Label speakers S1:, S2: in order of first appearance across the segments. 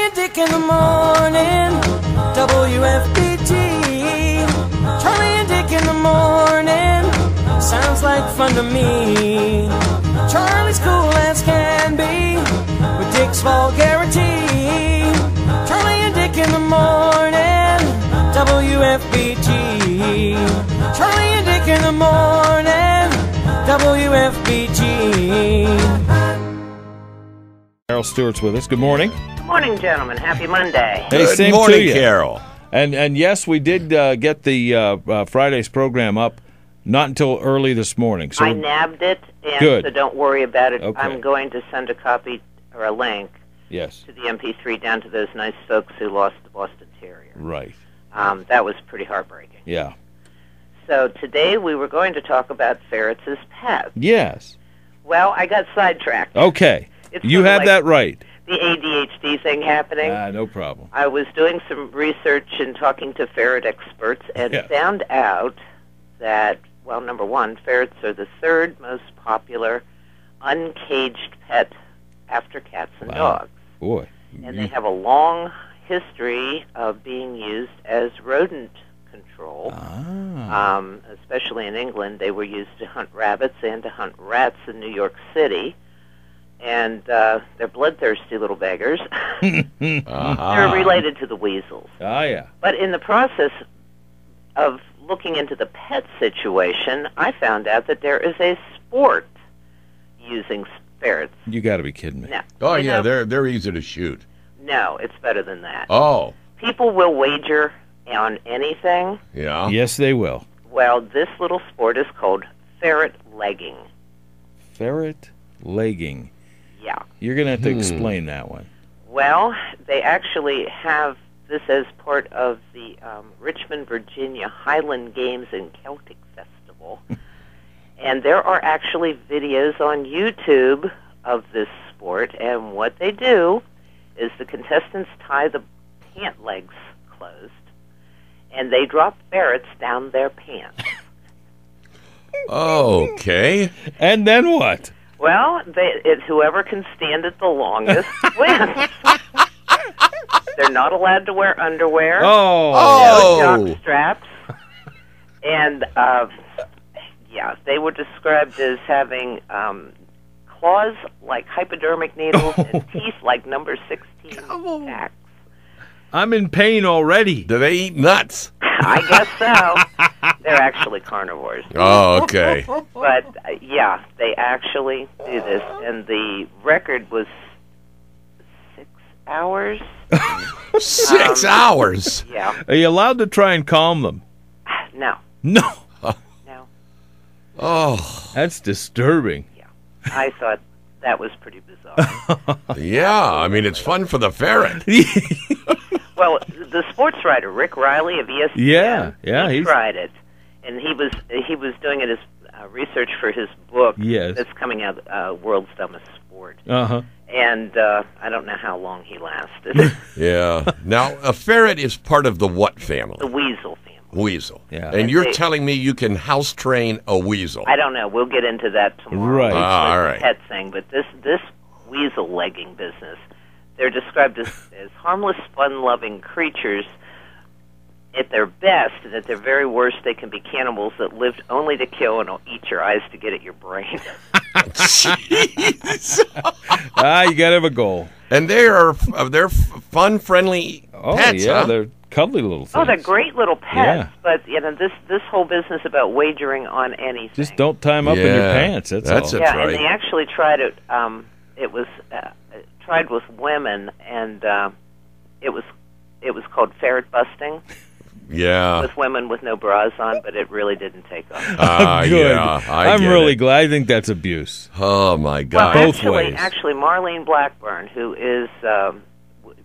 S1: and Dick in the morning, WFBG. Charlie and Dick in the morning, sounds like fun to me. Charlie's cool as can be, with Dick's vulgarity. Charlie and Dick in the morning, WFBG. Charlie and Dick in the morning, WFBG.
S2: Carol Stewart's with us. Good morning.
S3: Good morning, gentlemen. Happy Monday.
S2: Hey,
S4: Good
S2: same
S4: morning,
S2: to you.
S4: Carol.
S2: And yes, we did get the Friday's program up, not until early this morning. So
S3: I nabbed it, and
S2: Good.
S3: so don't worry about it.
S2: Okay.
S3: I'm going to send a copy or a link
S2: yes,
S3: to the MP3 down to those nice folks who lost the Boston Terrier.
S2: right.
S3: That was pretty heartbreaking.
S2: Yeah.
S3: So today we were going to talk about ferrets as pets.
S2: Yes.
S3: Well, I got sidetracked.
S2: Okay.
S3: It's
S2: You
S3: sort of
S2: have
S3: like
S2: that right.
S3: The ADHD thing happening.
S2: No problem.
S3: I was doing some research and talking to ferret experts and
S2: Yeah.
S3: found out that, well, number one, ferrets are the third most popular uncaged pet after cats and dogs.
S2: Boy.
S3: And they have a long history of being used as rodent control. Especially in England, they were used to hunt rabbits and to hunt rats in New York City. And they're bloodthirsty little beggars. They're related to the weasels.
S2: Ah, yeah.
S3: But in the process of looking into the pet situation, I found out that there is a sport using ferrets.
S2: You got to be kidding me.
S3: No,
S4: Oh,
S3: you
S4: yeah,
S3: know,
S4: they're easy to shoot.
S3: no, it's better than that.
S4: Oh,
S3: People will wager on anything.
S4: yeah.
S2: Yes, they will.
S3: Well, this little sport is called ferret legging.
S2: Ferret legging.
S3: Yeah.
S2: You're going to have to explain that one.
S3: Well, they actually have this as part of the Richmond, Virginia Highland Games and Celtic Festival. And there are actually videos on YouTube of this sport, and what they do is the contestants tie the pant legs closed, and they drop ferrets down their pants.
S4: Okay.
S2: And then what?
S3: Well, it's whoever can stand it the longest wins. They're not allowed to wear underwear.
S4: Oh.
S3: Jock straps. And, yeah, they were described as having claws like hypodermic needles and teeth like number 16 tacks.
S2: I'm in pain already.
S4: Do they eat nuts?
S3: I guess so. They're actually carnivores.
S4: Oh, okay.
S3: But, yeah, they actually do this. And the record was 6 hours.
S4: 6 hours.
S3: Yeah.
S2: Are you allowed to try and calm them?
S3: No.
S2: No.
S3: No.
S4: Oh,
S2: That's disturbing.
S3: Yeah. I thought that was pretty bizarre.
S4: yeah. I mean, it's fun for the ferret.
S3: Well, the sports writer Rick Riley of ESPN,
S2: Yeah,
S3: he
S2: he's
S3: tried it, and he was doing it as research for his book
S2: Yes.
S3: that's coming out, World's Dumbest Sport.
S2: Uh-huh.
S3: And I don't know how long he lasted.
S4: Yeah. Now, a ferret is part of the what family?
S3: The weasel family.
S4: Weasel.
S2: Yeah.
S4: And you're
S3: they-
S4: telling me you can house train a weasel?
S3: I don't know. We'll get into that tomorrow.
S2: Right.
S3: It's
S4: Ah, all
S3: a
S4: right.
S3: pet thing, but this weasel legging business, they're described as harmless, fun-loving creatures at their best, and at their very worst, they can be cannibals that lived only to kill and will eat your eyes to get at your brain.
S4: Jeez.
S2: You got to have a goal.
S4: And they're fun, friendly
S2: Oh,
S4: pets,
S2: yeah,
S4: huh?
S2: they're cuddly little things.
S3: Oh, they're great little pets,
S2: Yeah.
S3: but this whole business about wagering on anything.
S2: Just don't tie them up in your
S4: Yeah,
S2: pants. That's all.
S4: it.
S3: Yeah,
S4: right.
S3: and they actually tried it. It was tried with women, and it was called ferret busting
S4: Yeah.
S3: with women with no bras on, but it really didn't take off.
S2: Good.
S4: Yeah,
S2: I'm
S4: get
S2: really
S4: it.
S2: glad. I think that's abuse.
S4: Oh, my
S3: Well,
S4: God.
S2: Both ways.
S3: actually, Marlene Blackburn, who is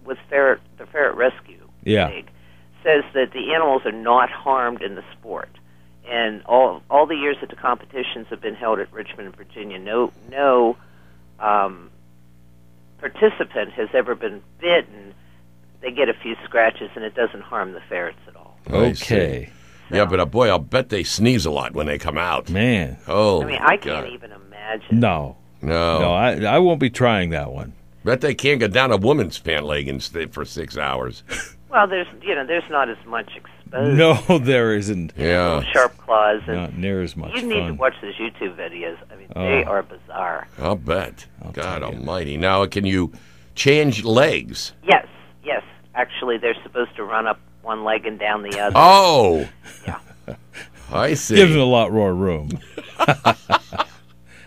S3: with the Ferret Rescue
S2: Yeah.
S3: League, says that the animals are not harmed in the sport. And all the years that the competitions have been held at Richmond, Virginia, no participant has ever been bitten. They get a few scratches, and it doesn't harm the ferrets at all.
S4: I see.
S2: Okay.
S4: Yeah, but boy, I'll bet they sneeze a lot when they come out.
S2: Man.
S4: Oh,
S3: I mean, I
S4: God.
S3: can't even imagine.
S2: No.
S4: No.
S2: No, I won't be trying that one.
S4: Bet they can't get down a woman's pant leg and stay for 6 hours.
S3: Well, there's not as much exposed.
S2: No, there isn't.
S4: Yeah.
S3: Little sharp claws. And
S2: Not near as much
S3: you need to
S2: fun.
S3: watch those YouTube videos. I mean, they are bizarre.
S4: I'll bet. God
S2: tell you.
S4: almighty. Now, can you change legs?
S3: Yes. Actually, they're supposed to run up one leg and down the other.
S4: Oh.
S3: Yeah.
S4: I see.
S2: Gives it a lot more room.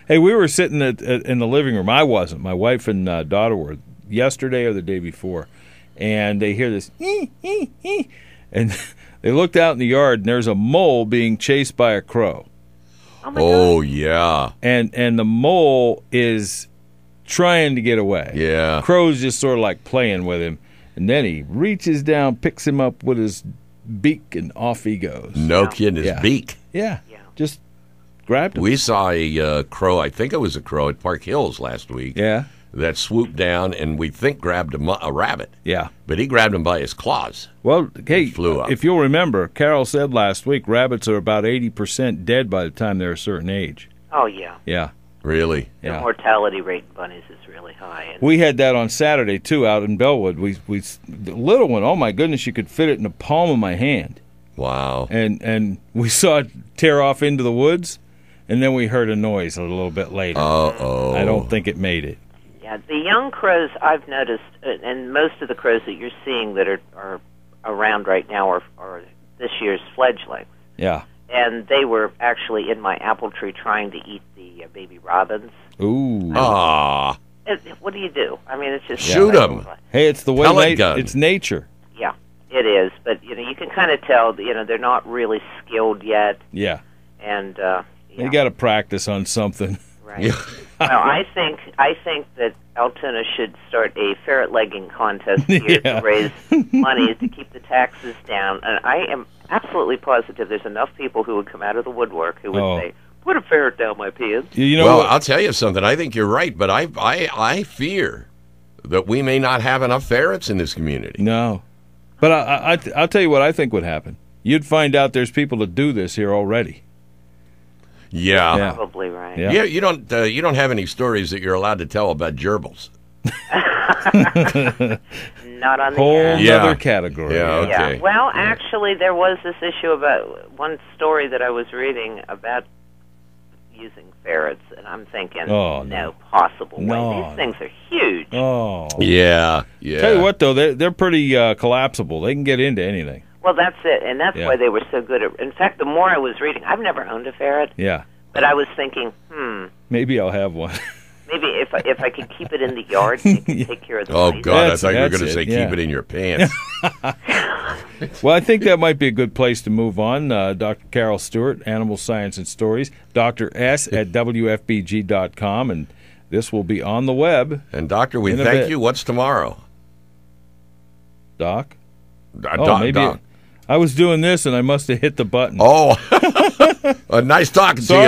S2: Hey, we were sitting in the living room. I wasn't. My wife and daughter were yesterday or the day before, and they hear this, and they looked out in the yard, and there's a mole being chased by a crow.
S3: Oh, my
S4: Oh,
S3: God.
S4: yeah.
S2: And the mole is trying to get away.
S4: Yeah.
S2: Crow's just sort of like playing with him, and then he reaches down, picks him up with his beak, and off he goes.
S4: No kidding. His
S2: Yeah.
S4: beak.
S2: Yeah.
S3: Yeah.
S2: Just grabbed him.
S4: We saw a crow, I think it was a crow, at Park Hills last week.
S2: Yeah.
S4: That swooped down and we think grabbed a rabbit.
S2: Yeah.
S4: But he grabbed him by his claws.
S2: Well, hey,
S4: flew up.
S2: if you'll remember, Carol said last week rabbits are about 80% dead by the time they're a certain age.
S3: Oh, yeah.
S2: Yeah.
S4: Really?
S3: The
S2: Yeah.
S3: mortality rate in bunnies is really high. And
S2: We had that on Saturday, too, out in Bellwood. The little one, oh, my goodness, you could fit it in the palm of my hand.
S4: Wow.
S2: And we saw it tear off into the woods, and then we heard a noise a little bit later.
S4: Uh-oh.
S2: I don't think it made it.
S3: yeah, the young crows I've noticed, and most of the crows that you're seeing that are around right now are this year's fledglings.
S2: Yeah.
S3: And they were actually in my apple tree trying to eat the baby robins.
S2: Ooh.
S4: Ah.
S3: What do you do? I mean, it's just
S4: Shoot 'em.
S2: Hey, it's the way
S4: Pellet gun.
S2: it's nature.
S3: Yeah, it is. But you can kind of tell. They're not really skilled yet,
S2: Yeah.
S3: and
S2: You got to practice on something.
S3: right.
S4: Yeah.
S3: Well, I think that Altoona should start a ferret legging contest here
S2: Yeah.
S3: to raise money to keep the taxes down. And I am absolutely positive there's enough people who would come out of the woodwork who would say, "Put a ferret down my pants."
S2: You know
S4: Well,
S2: what?
S4: I'll tell you something. I think you're right, but I fear that we may not have enough ferrets in this community.
S2: No. But I'll tell you what I think would happen. You'd find out there's people that do this here already.
S4: Yeah.
S2: Yeah.
S3: Probably right.
S2: Yeah.
S4: Yeah, you don't have any stories that you're allowed to tell about gerbils.
S3: Not on the
S2: Whole
S3: air.
S4: Yeah.
S2: other category.
S4: Yeah, okay.
S3: Yeah. Well, actually, there was this issue about one story that I was reading about using ferrets, and I'm thinking,
S2: Oh,
S3: no possible
S2: No.
S3: way. These things are huge.
S2: Oh.
S4: Yeah. Yeah.
S2: Tell you what, though, they're pretty collapsible. They can get into anything.
S3: Well, that's it, and that's
S2: Yeah.
S3: why they were so good at. In fact, the more I was reading, I've never owned a ferret,
S2: Yeah.
S3: but I was thinking,
S2: Maybe I'll have one.
S3: maybe if I could keep it in the yard, it could take care of the
S4: Oh,
S3: mice.
S4: God,
S2: That's-
S4: I thought you were
S2: that's
S4: going to say
S2: it, yeah.
S4: keep it in your pants.
S2: Well, I think that might be a good place to move on. Dr. Carol Stewart, Animal Science and Stories. Dr. S at WFBG.com, and this will be on the web.
S4: And, Doctor, we
S2: In a
S4: thank
S2: bit.
S4: you. What's tomorrow?
S2: Doc?
S4: Doc,
S2: Maybe
S4: Doc.
S2: I was doing this, and I must have hit the button.
S4: Oh, nice talking to
S2: Sorry.
S4: you.